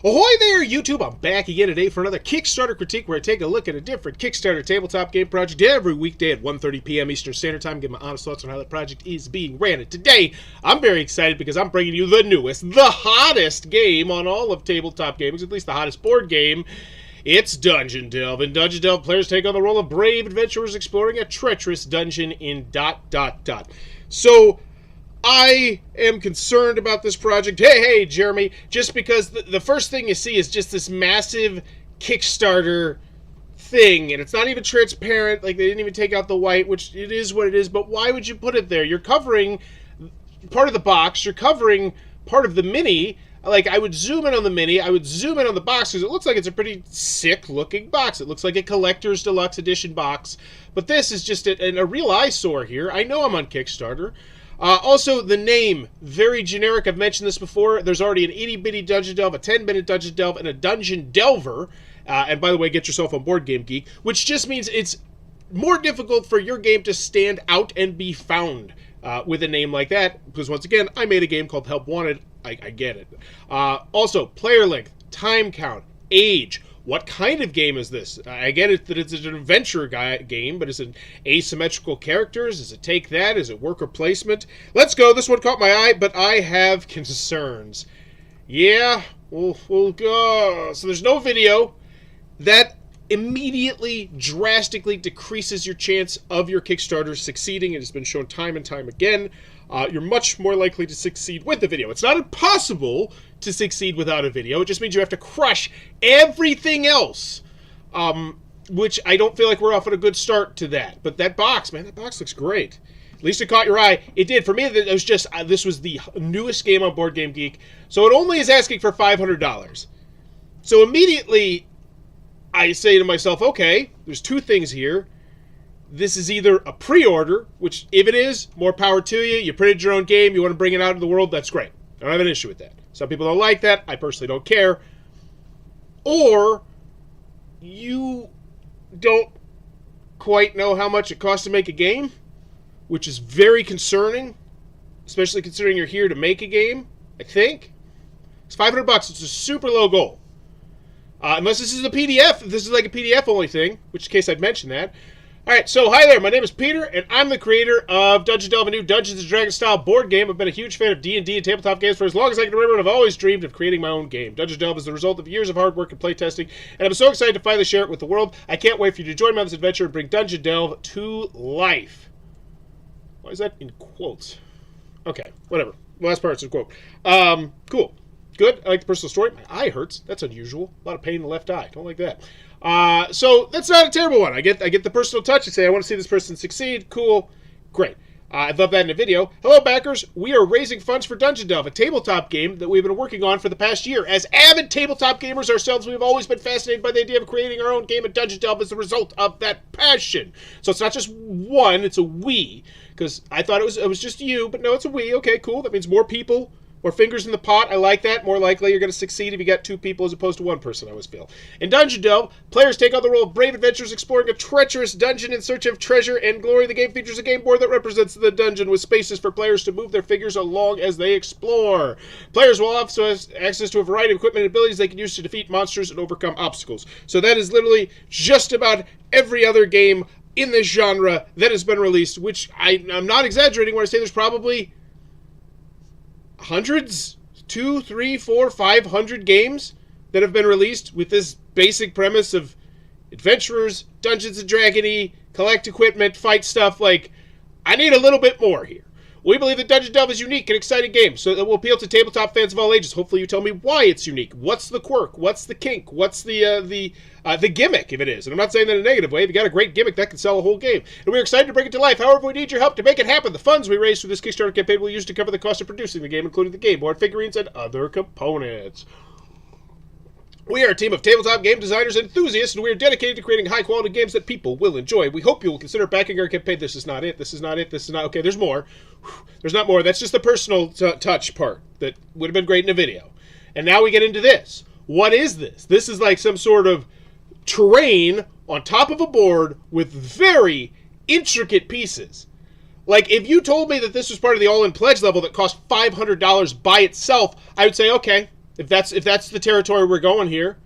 Ahoy there, YouTube! I'm back again today for another Kickstarter critique where I take a look at a different Kickstarter tabletop game project every weekday at 1:30 p.m. Eastern Standard Time, give my honest thoughts on how that project is being ran. And today, I'm very excited because I'm bringing you the newest, the hottest game on all of tabletop gaming, at least the hottest board game. It's Dungeon Delve. In Dungeon Delve, players take on the role of brave adventurers exploring a treacherous dungeon in ... So, I am concerned about this project. Hey, Jeremy, just because the first thing you see is just this massive Kickstarter thing, and it's not even transparent, like they didn't even take out the white, which it is what it is, but why would you put it there? You're covering part of the box, you're covering part of the mini. Like, I would zoom in on the mini, I would zoom in on the box, because it looks like it's a pretty sick-looking box. It looks like a collector's deluxe edition box, but this is just a real eyesore here. I know I'm on Kickstarter. Also, the name, very generic. I've mentioned this before. There's already an itty-bitty Dungeon Delve, a 10-minute Dungeon Delve, and a Dungeon Delver. And by the way, get yourself on Board Game Geek, which just means it's more difficult for your game to stand out and be found with a name like that. Because once again, I made a game called Help Wanted. I get it. Also, player length, time count, age. What kind of game is this? I get it that it's an adventure game, but is it asymmetrical characters? Does it take that? Is it worker placement? Let's go. This one caught my eye, but I have concerns. Yeah, we'll go. So there's no video. That immediately, drastically decreases your chance of your Kickstarter succeeding. It has been shown time and time again. You're much more likely to succeed with the video. It's not impossible to succeed without a video. It just means you have to crush everything else, which I don't feel like we're off at a good start to that. But that box, man, that box looks great. At least it caught your eye. It did. For me, it was just, this was the newest game on Board Game Geek, so it only is asking for $500. So immediately, I say to myself, okay, there's two things here. This is either a pre-order, which if it is, more power to you. You printed your own game, you want to bring it out into the world, that's great. I don't have an issue with that. Some people don't like that. I personally don't care. Or you don't quite know how much it costs to make a game, which is very concerning, especially considering you're here to make a game, I think. It's $500. It's a super low goal. Unless this is a PDF. If this is like a PDF only thing, which case I'd mention that. Alright, so hi there, my name is Peter, and I'm the creator of Dungeon Delve, a new Dungeons & Dragons style board game. I've been a huge fan of D&D and tabletop games for as long as I can remember, and I've always dreamed of creating my own game. Dungeon Delve is the result of years of hard work and playtesting, and I'm so excited to finally share it with the world. I can't wait for you to join me on this adventure and bring Dungeon Delve to life. Why is that in quotes? Okay, whatever. Last part's in quote. Cool. Good. I like the personal story. My eye hurts. That's unusual. A lot of pain in the left eye. Don't like that. So that's not a terrible one. I get the personal touch. I say, I want to see this person succeed. Cool. Great. I'd love that in a video. Hello, backers. We are raising funds for Dungeon Delve, a tabletop game that we've been working on for the past year. As avid tabletop gamers ourselves, we've always been fascinated by the idea of creating our own game, and Dungeon Delve is the result of that passion. So it's not just one, it's a we. Because I thought it was just you, but no, it's a we. Okay, cool. That means more people. More fingers in the pot. I like that. More likely you're going to succeed if you got two people as opposed to one person, I always feel. In Dungeon Delve, players take on the role of brave adventurers exploring a treacherous dungeon in search of treasure and glory. The game features a game board that represents the dungeon with spaces for players to move their figures along as they explore. Players will also have access to a variety of equipment and abilities they can use to defeat monsters and overcome obstacles. So that is literally just about every other game in this genre that has been released, which I'm not exaggerating when I say there's probably hundreds, 2, 3, 4, 500 games that have been released with this basic premise of adventurers, Dungeons and Dragons-y, collect equipment, fight stuff. Like, I need a little bit more here. We believe that Dungeon Delve is unique and exciting game, so it will appeal to tabletop fans of all ages. Hopefully you tell me why it's unique. What's the quirk? What's the kink? What's the gimmick, if it is? And I'm not saying that in a negative way. If you got a great gimmick, that can sell a whole game. And we're excited to bring it to life. However, we need your help to make it happen. The funds we raise through this Kickstarter campaign will use to cover the cost of producing the game, including the game board, figurines, and other components. We are a team of tabletop game designers and enthusiasts, and we are dedicated to creating high-quality games that people will enjoy. We hope you will consider backing our campaign. This is not it. This is not it. This is not... Okay, there's more. There's not more. That's just the personal touch part that would have been great in a video. And now we get into this. What is this? This is like some sort of terrain on top of a board with very intricate pieces. Like, if you told me that this was part of the all-in pledge level that cost $500 by itself, I would say, okay, if that's the territory we're going here.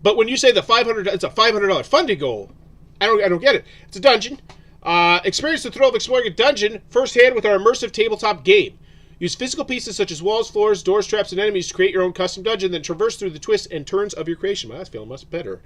But when you say it's a $500 funding goal, I don't get it. It's a dungeon. Experience the thrill of exploring a dungeon firsthand with our immersive tabletop game. Use physical pieces such as walls, floors, doors, traps, and enemies to create your own custom dungeon, then traverse through the twists and turns of your creation. Well, that's feeling much better.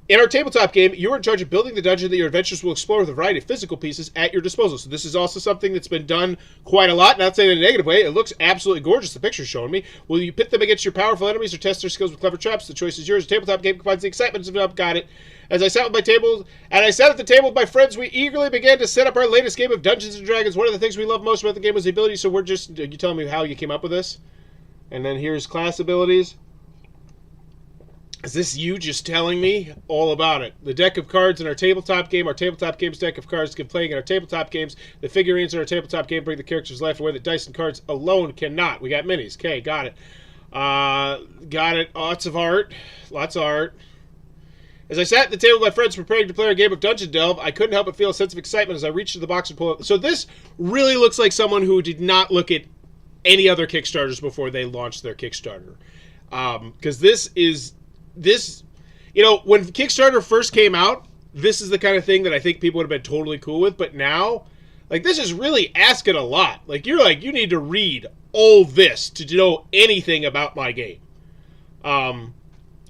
In our tabletop game, you are in charge of building the dungeon that your adventures will explore with a variety of physical pieces at your disposal. So this is also something that's been done quite a lot, not saying in a negative way. It looks absolutely gorgeous, the picture's showing me. Will you pit them against your powerful enemies or test their skills with clever traps? The choice is yours. The tabletop game combines the excitement of got it. As I sat at the table with my friends, we eagerly began to set up our latest game of Dungeons & Dragons. One of the things we loved most about the game was the ability, so you telling me how you came up with this? And then here's class abilities. Is this you just telling me all about it? The deck of cards in our tabletop game's deck of cards can play in our tabletop games. The figurines in our tabletop game bring the characters' life away. The dice and cards alone cannot. We got minis. Okay, got it. Got it. Lots of art. As I sat at the table with my friends preparing to play our game of Dungeon Delve, I couldn't help but feel a sense of excitement as I reached to the box and pulled it. So this really looks like someone who did not look at any other Kickstarters before they launched their Kickstarter. Because this, when Kickstarter first came out, this is the kind of thing that I think people would have been totally cool with. But now, this is really asking a lot. You need to read all this to know anything about my game.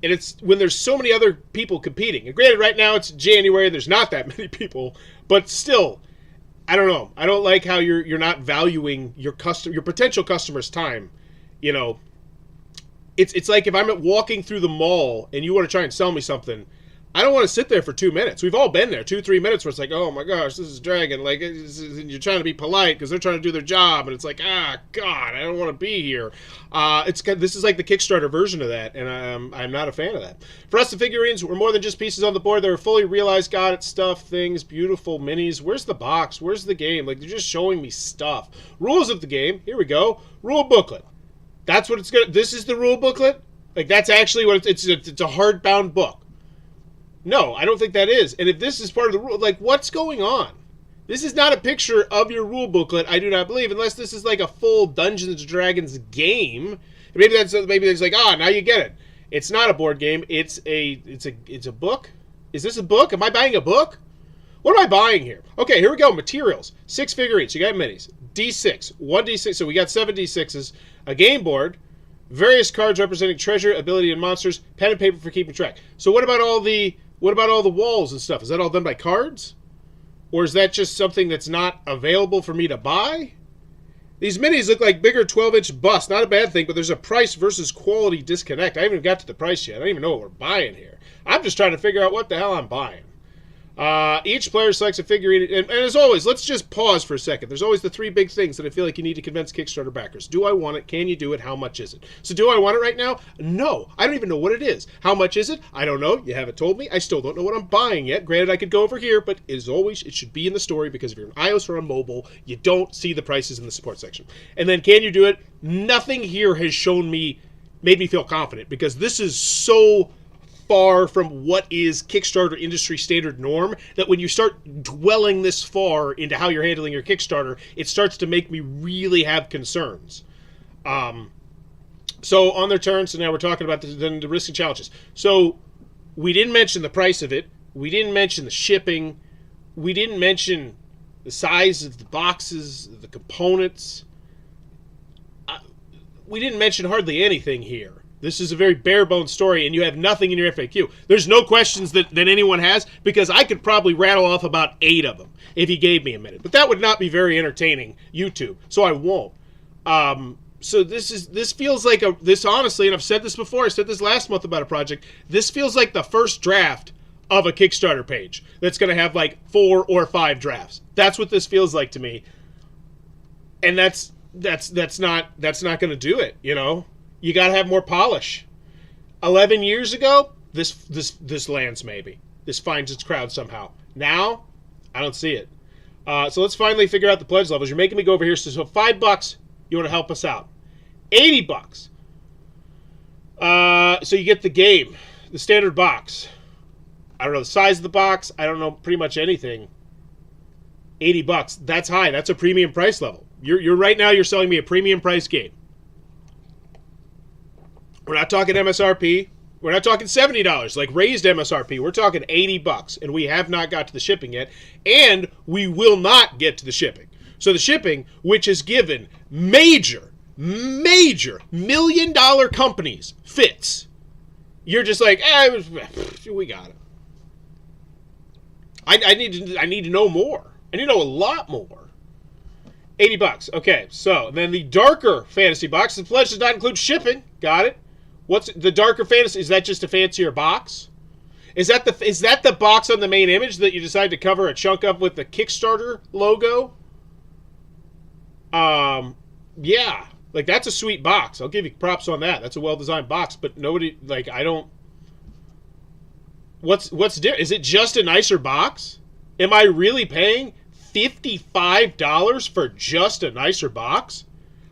And it's when there's so many other people competing. And granted, right now it's January, there's not that many people, but still, I don't know. I don't like how you're not valuing your potential customer's time. It's like if I'm walking through the mall and you want to try and sell me something, I don't want to sit there for 2 minutes. We've all been there, 2-3 minutes, where it's like, oh my gosh, this is dragging. You're trying to be polite because they're trying to do their job, and it's like, God, I don't want to be here. This is like the Kickstarter version of that, and I'm not a fan of that. For us, the figurines were more than just pieces on the board. They were fully realized, got it, stuff, things, beautiful minis. Where's the box? Where's the game? They're just showing me stuff. Rules of the game. Here we go. Rule booklet. That's what it's gonna. This is the rule booklet. That's actually what it's a hardbound book. No, I don't think that is. And if this is part of the rule, what's going on? This is not a picture of your rule booklet, I do not believe, unless this is a full Dungeons & Dragons game. Maybe it's now you get it. It's not a board game. It's a book. Is this a book? Am I buying a book? What am I buying here? Okay, here we go. Materials. 6 figurines. You got minis. D6. 1D6. So we got 7 D6s. A game board. Various cards representing treasure, ability, and monsters. Pen and paper for keeping track. So what about all the walls and stuff? Is that all done by cards? Or is that just something that's not available for me to buy? These minis look like bigger 12-inch busts. Not a bad thing, but there's a price versus quality disconnect. I haven't even got to the price yet. I don't even know what we're buying here. I'm just trying to figure out what the hell I'm buying. Each player selects a figurine, and as always, let's just pause for a second. There's always the 3 big things that I feel like you need to convince Kickstarter backers. Do I want it? Can you do it? How much is it? So do I want it right now? No. I don't even know what it is. How much is it? I don't know. You haven't told me. I still don't know what I'm buying yet. Granted, I could go over here, but as always, it should be in the story, because if you're on iOS or on mobile, you don't see the prices in the support section. And then can you do it? Nothing here has made me feel confident, because this is so far from what is Kickstarter industry standard norm that when you start dwelling this far into how you're handling your Kickstarter, it starts to make me really have concerns. So on their turn, so now we're talking about the risks and challenges. So we didn't mention the price of it. We didn't mention the shipping. We didn't mention the size of the boxes, the components. We didn't mention hardly anything here. This is a very bare-bones story, and you have nothing in your FAQ. There's no questions that anyone has, because I could probably rattle off about 8 of them if he gave me a minute. But that would not be very entertaining, YouTube, so I won't. So this feels like this honestly, and I've said this before, I said this last month about a project, this feels like the first draft of a Kickstarter page that's going to have 4 or 5 drafts. That's what this feels like to me. And that's not going to do it, You got to have more polish. 11 years ago, this lands maybe. This finds its crowd somehow. Now, I don't see it. So let's finally figure out the pledge levels. You're making me go over here. So $5, you want to help us out. $80. So you get the game, the standard box. I don't know the size of the box. I don't know pretty much anything. $80. That's high. That's a premium price level. You're right now. You're selling me a premium price game. We're not talking MSRP. We're not talking $70 like raised MSRP. We're talking $80, and we have not got to the shipping yet, and we will not get to the shipping. So the shipping, which has given major million-dollar companies fits, you're just like, we got it. I need to know more. I need to know a lot more. $80. Okay, so then the darker fantasy box. The pledge does not include shipping. Got it. What's the darker fantasy? Is that just a fancier box? Is that the box on the main image that you decided to cover a chunk of with the Kickstarter logo? Yeah, like that's a sweet box. I'll give you props on that. That's a well-designed box, but nobody I don't. What's different? Is it just a nicer box? Am I really paying $55 for just a nicer box?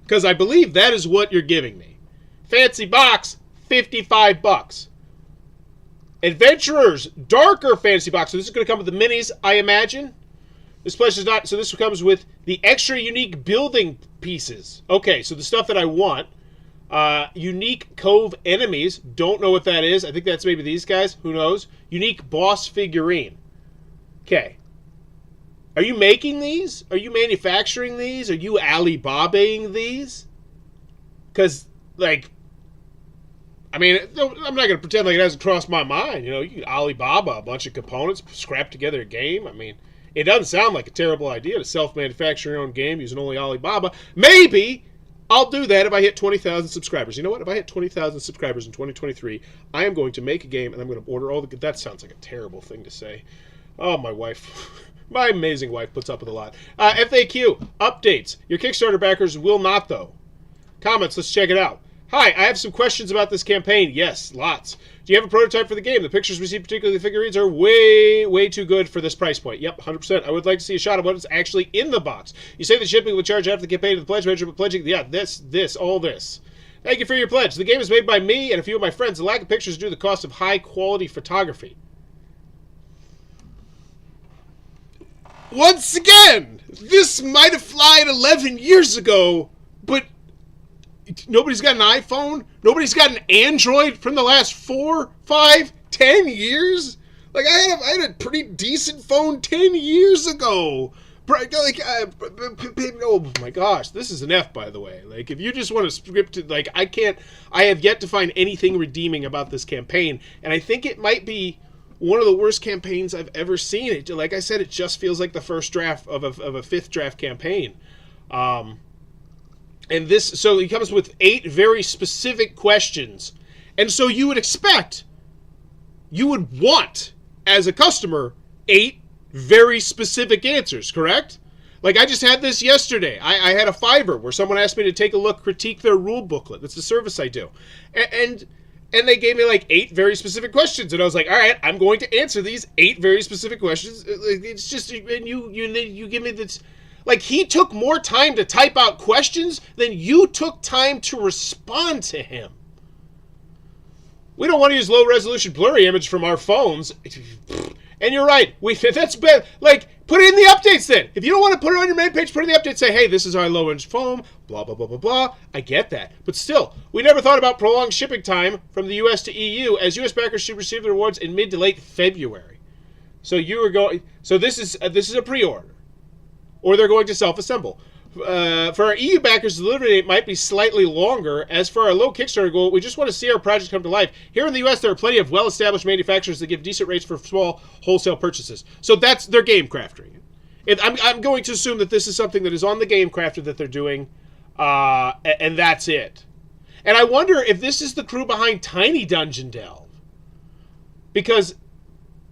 Because I believe that is what you're giving me. Fancy box, $55. Adventurers, darker fantasy box. So this is going to come with the minis, I imagine. This place is not. So this comes with the extra unique building pieces. Okay, so the stuff that I want. Unique Cove enemies. Don't know what that is. I think that's maybe these guys. Who knows? Unique boss figurine. Okay. Are you making these? Are you manufacturing these? Are you Alibabaing these? Because, I mean, I'm not going to pretend like it hasn't crossed my mind. You can Alibaba a bunch of components, scrap together a game. I mean, it doesn't sound like a terrible idea to self-manufacture your own game using only Alibaba. Maybe I'll do that if I hit 20,000 subscribers. You know what? If I hit 20,000 subscribers in 2023, I am going to make a game, and I'm going to order all the... That sounds like a terrible thing to say. Oh, my wife... My amazing wife puts up with a lot. FAQ, updates. Your Kickstarter backers will not, though. Comments, let's check it out. Hi, I have some questions about this campaign. Yes, lots. Do you have a prototype for the game? The pictures we see, particularly the figurines, are way too good for this price point. Yep, 100%. I would like to see a shot of what is actually in the box. You say the shipping will charge after the campaign to the pledge manager, but pledging, yeah, all this. Thank you for your pledge. The game is made by me and a few of my friends. The lack of pictures is due to the cost of high-quality photography. Once again, this might have flied 11 years ago, but nobody's got an iPhone? Nobody's got an Android from the last 4, 5, 10 years? I had a pretty decent phone 10 years ago. Oh my gosh, this is an F, by the way. If you just want to script it, I have yet to find anything redeeming about this campaign, and I think it might be one of the worst campaigns I've ever seen. It, like I said, it just feels like the first draft of a fifth draft campaign. And this, so he comes with 8 very specific questions. And so you would expect, you would want, as a customer, 8 very specific answers, correct? I just had this yesterday. I had a Fiverr where someone asked me to take a look, critique their rule booklet. That's the service I do. And they gave me 8 very specific questions, and I was like, all right, I'm going to answer these 8 very specific questions. It's just, and you give me this, he took more time to type out questions than you took time to respond to him. We don't want to use low resolution blurry image from our phones. And you're right. That's bad. Put it in the updates then. If you don't want to put it on your main page, put it in the updates. Say, hey, this is our low-end foam, blah, blah, blah, blah, blah. I get that. But still, we never thought about prolonged shipping time from the U.S. to EU, as U.S. backers should receive the rewards in mid to late February. So you were going... So this is a pre-order. Or they're going to self-assemble. For our EU backers, the delivery date might be slightly longer. As for our low Kickstarter goal, we just want to see our project come to life. Here in the U.S., there are plenty of well-established manufacturers that give decent rates for small wholesale purchases. So that's their game crafting. I'm going to assume that this is something that is on the game crafter that they're doing, and that's it. And I wonder if this is the crew behind Tiny Dungeon Delve. Because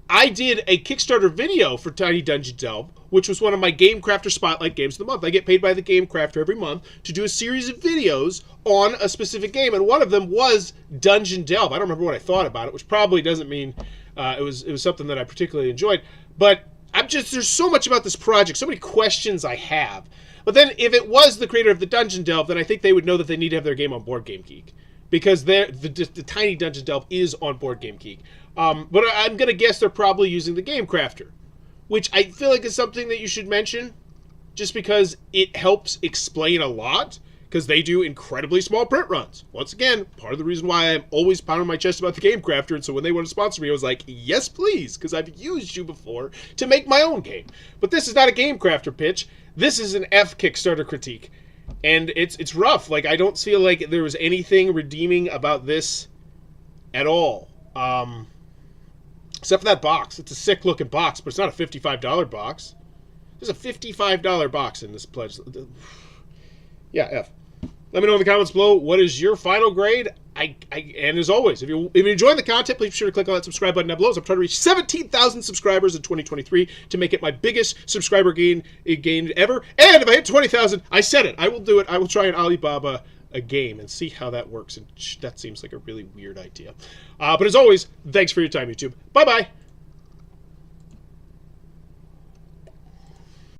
I did a Kickstarter video for Tiny Dungeon Delve, which was one of my Game Crafter Spotlight Games of the Month. I get paid by the Game Crafter every month to do a series of videos on a specific game, and one of them was Dungeon Delve. I don't remember what I thought about it, which probably doesn't mean it was something that I particularly enjoyed. But there's so much about this project, so many questions I have. But then if it was the creator of the Dungeon Delve, then I think they would know that they need to have their game on Board Game Geek. Because the Tiny Dungeon Delve is on Board Game Geek. But I'm going to guess they're probably using the Game Crafter, which I feel like is something that you should mention just because it helps explain a lot. because they do incredibly small print runs. Once again, part of the reason why I'm always pounding my chest about the Game Crafter, and so when they want to sponsor me, I was like, yes, please, because I've used you before to make my own game. But this is not a Game Crafter pitch. This is an F Kickstarter critique. And it's rough. Like, I don't feel like there was anything redeeming about this at all. Except for that box. It's a sick-looking box, but it's not a $55 box. There's a $55 box in this pledge. Yeah, F. Let me know in the comments below, what is your final grade? And as always, if you're enjoying the content, please be sure to click on that subscribe button down below. I'm trying to reach 17,000 subscribers in 2023 to make it my biggest subscriber gain ever. And if I hit 20,000, I said it. I will do it. I will try an Alibaba a game and see how that works. And that seems like a really weird idea. But as always, thanks for your time, YouTube. Bye-bye.